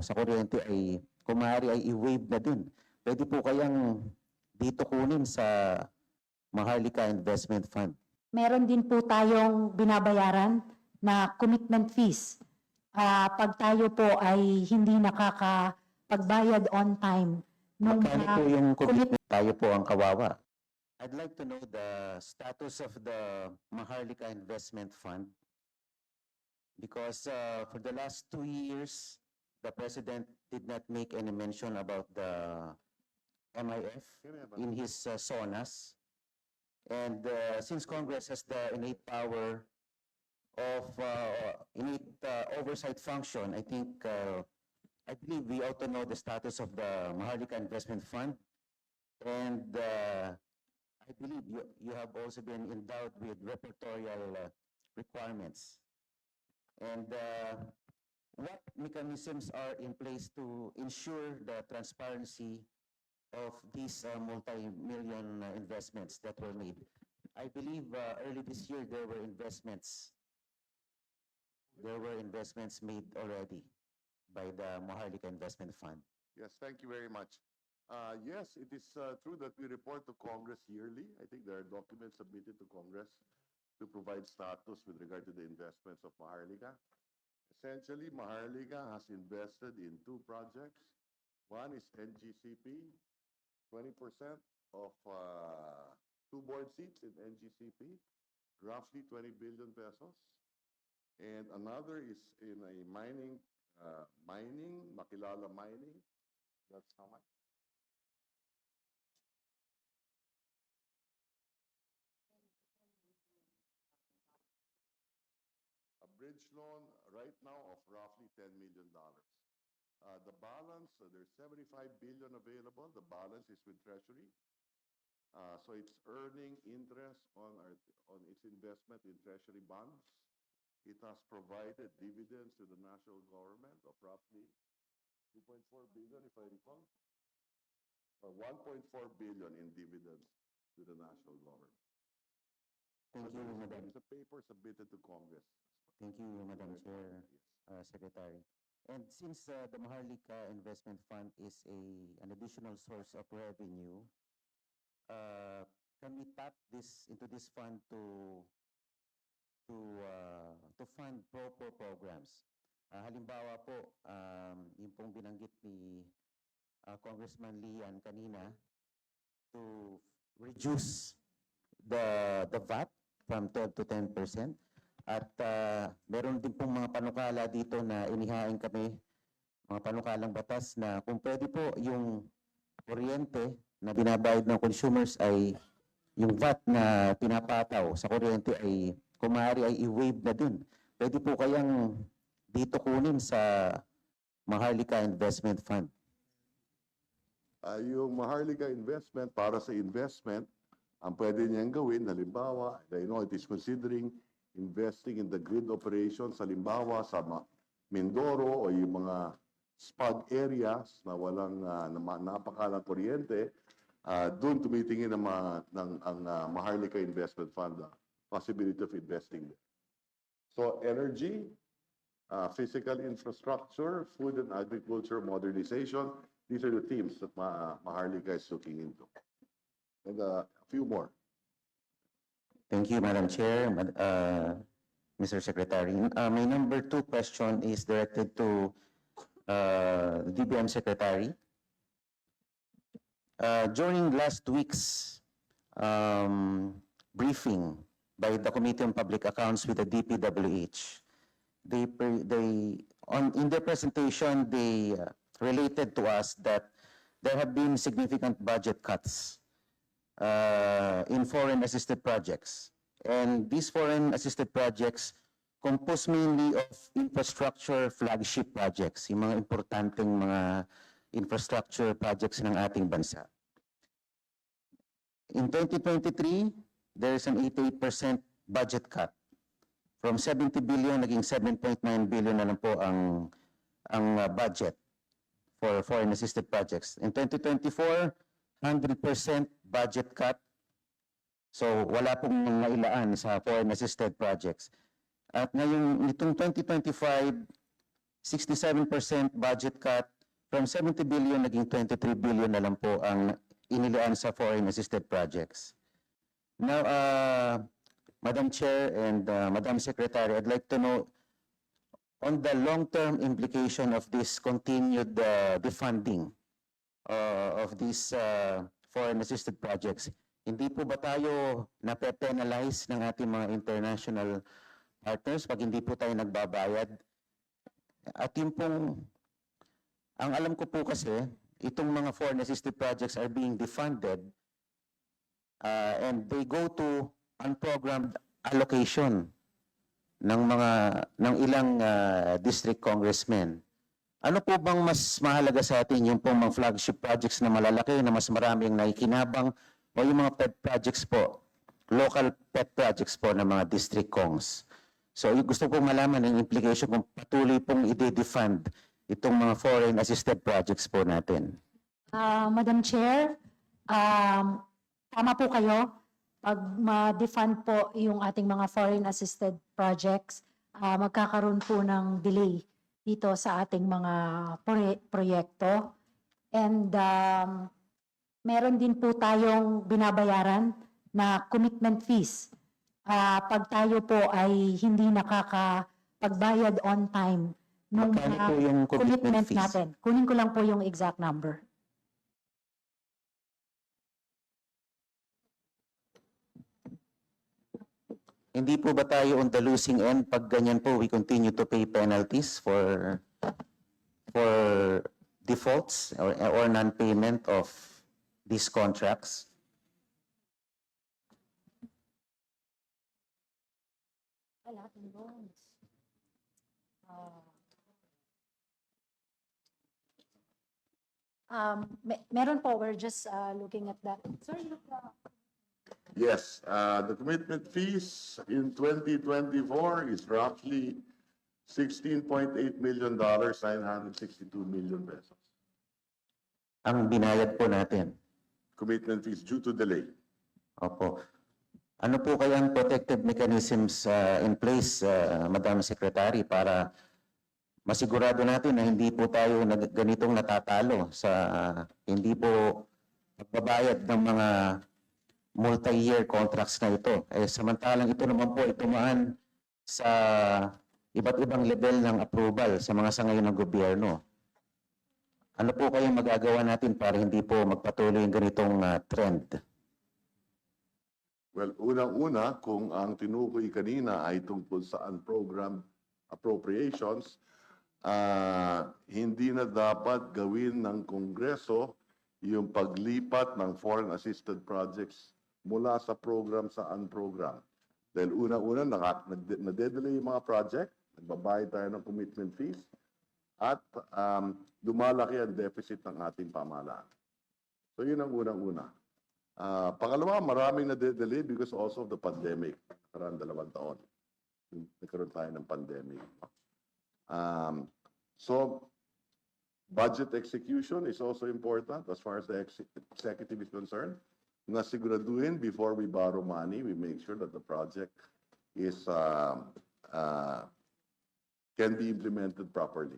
sa kuryente ay kung maaari ay i-waive na din. Pwede po kayang dito kunin sa Maharlika Investment Fund. Meron din po tayong binabayaran na commitment fees. Pag tayo po ay hindi nakakapagbayad on time. Nung Magkano po yung commitment? Tayo po ang kawawa. I'd like to know the status of the Maharlika Investment Fund because for the last 2 years, the President did not make any mention about the MIF in his SONAs. And since Congress has the innate power of innate oversight function, I believe we ought to know the status of the Maharlika Investment Fund. And I believe you have also been endowed with repertorial requirements. And what mechanisms are in place to ensure the transparency of these multi-million investments that were made? I believe early this year there were investments made already by the Maharlika Investment Fund. Yes, thank you very much. Yes, it is true that we report to Congress yearly. I think there are documents submitted to Congress to provide status with regard to the investments of Maharlika. Essentially, Maharlika has invested in 2 projects. One is NGCP, 20% of 2 board seats in NGCP, roughly 20 billion pesos. And another is in a mining, Makilala Mining. That's how much? A bridge loan right now of roughly $10 million. The balance, there's 75 billion available. The balance is with Treasury. So it's earning interest on its investment in Treasury bonds. It has provided dividends to the national government of roughly 2.4 billion, if I recall. 1.4 billion in dividends to the national government. Thank you, Madam. It's a paper submitted to Congress. Thank you, Madam Chair, Secretary. And since the Maharlika Investment Fund is an additional source of revenue, can we tap into this fund to fund proper programs? Halimbawa po, yung pong binanggit ni Congressman Lian kanina, to reduce the VAT from 12 to 10%. At meron din pong mga panukala dito na inihain kami, mga panukalang batas na kung pwede po yung kuryente na binabayad ng consumers ay yung VAT na pinapataw sa kuryente ay kung maaari ay i-waive na din. Pwede po kayang dito kunin sa Maharlika Investment Fund. Yung Maharlika Investment, para sa investment, ang pwede niyang gawin, halimbawa, I know it is considering investing in the grid operations, halimbawa sa Mindoro o yung mga spud areas na walang napakalang kuryente, doon tumitingin ang Maharlika Investment Fund, possibility of investing there. So energy, physical infrastructure, food and agriculture modernization, these are the themes that Maharlika is looking into. And a few more. Thank you, Madam Chair, Mr. Secretary. My number 2 question is directed to the DBM Secretary. During last week's briefing by the Committee on Public Accounts with the DPWH, in their presentation, they related to us that there have been significant budget cuts in foreign-assisted projects. And these foreign-assisted projects composed mainly of infrastructure flagship projects, yung mga importanteng mga infrastructure projects ng ating bansa. In 2023, there is an 88% budget cut. From 70 billion, naging 7.9 billion na lang po ang budget for foreign-assisted projects. In 2024, 100% budget cut. So wala pong mailaan sa foreign-assisted projects. At ngayong itong 2025, 67% budget cut, from 70 billion naging 23 billion na lang po ang inilaan sa foreign assisted projects. Now, Madam Chair and Madam Secretary, I'd like to know on the long-term implication of this continued defunding of these foreign assisted projects. Hindi po ba tayo nape-penalize ng ating mga international partners pag hindi po tayo nagbabayad? At yung pong, ang alam ko po kasi, itong mga foreign assisted projects are being defunded and they go to unprogrammed allocation ng ilang district congressmen. Ano po bang mas mahalaga sa atin, yung pong mga flagship projects na malalaki na mas maraming naikinabang o yung mga pet projects po, local pet projects po ng mga district congs? So gusto kong malaman ang implication kung patuloy pong i-defund itong mga foreign assisted projects po natin. Madam Chair, tama po kayo. Pag ma-defund po yung ating mga foreign assisted projects, magkakaroon po ng delay dito sa ating mga proyekto. And meron din po tayong binabayaran na commitment fees. Pag tayo po ay hindi nakakapagbayad on time nung Magkano mga po yung commitment fees? natin. Kunin ko lang po yung exact number. Hindi po ba tayo on the losing end pag ganyan po we continue to pay penalties for defaults or non-payment of these contracts? Meron po, we're just looking at that. Sorry, look, Yes, the commitment fees in 2024 is roughly $16.8 million, 962 million pesos. Ang binayad po natin. Commitment fees due to delay. Opo. Ano po kayang protective mechanisms in place, Madam Secretary, para masigurado natin na hindi po tayo ganitong natatalo sa hindi po pagbabayad ng mga multi-year contracts na ito. Samantalang ito naman po ay tumaan sa iba't ibang level ng approval sa mga sangayon ng gobyerno. Ano po kayang magagawa natin para hindi po magpatuloy yung ganitong trend? Well, unang-una, kung ang tinukoy kanina ay tungkol sa unprogrammed appropriations, hindi na dapat gawin ng Kongreso yung paglipat ng foreign assisted projects mula sa program sa unprogram. Dahil unang-una, nade-delay yung mga project, nagbabayad tayo ng commitment fees, at lumalaki ang deficit ng ating pamahalaan. So yun ang unang-una. Pangalawa, maraming nade-delay because also of the pandemic. Karang 2 taon. Nagkaroon tayo ng pandemic. So, budget execution is also important as far as the executive is concerned. Na siguraduhin before we borrow money, we make sure that the project is can be implemented properly.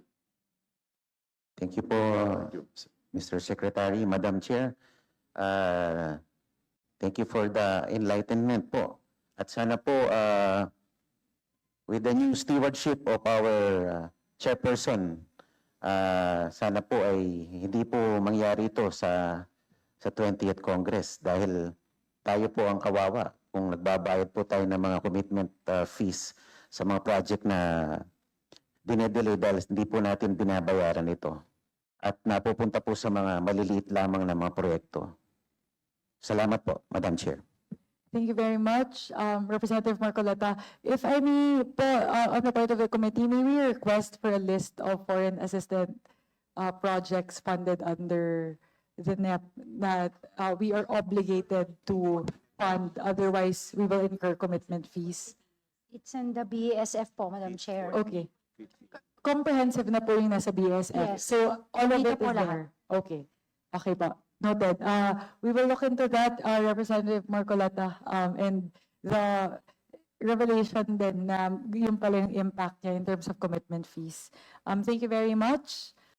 Thank you po, Thank you. Mr. Secretary, Madam Chair. Thank you for the enlightenment po. At sana po, with the new stewardship of our chairperson, sana po ay hindi po mangyari ito sa 20th Congress dahil tayo po ang kawawa kung nagbabayad po tayo ng mga commitment fees sa mga project na dinedelay dahil hindi po natin binabayaran ito at napupunta po sa mga maliliit lamang na mga proyekto. Salamat po, Madam Chair. Thank you very much, Representative Marcoleta. If I may po, on the part of the committee, may we request for a list of foreign assisted projects funded under the NEP that we are obligated to fund, otherwise we will incur commitment fees. it's in the BSF po, Madam Chair. Okay. Comprehensive na po yung nasa BSF. Yes. So all of Dito it po is lahat. there. Okay. Okay po. Noted. We will look into that, Representative Marcoleta, and revelation din na yun pala yung impact niya in terms of commitment fees. Thank you very much.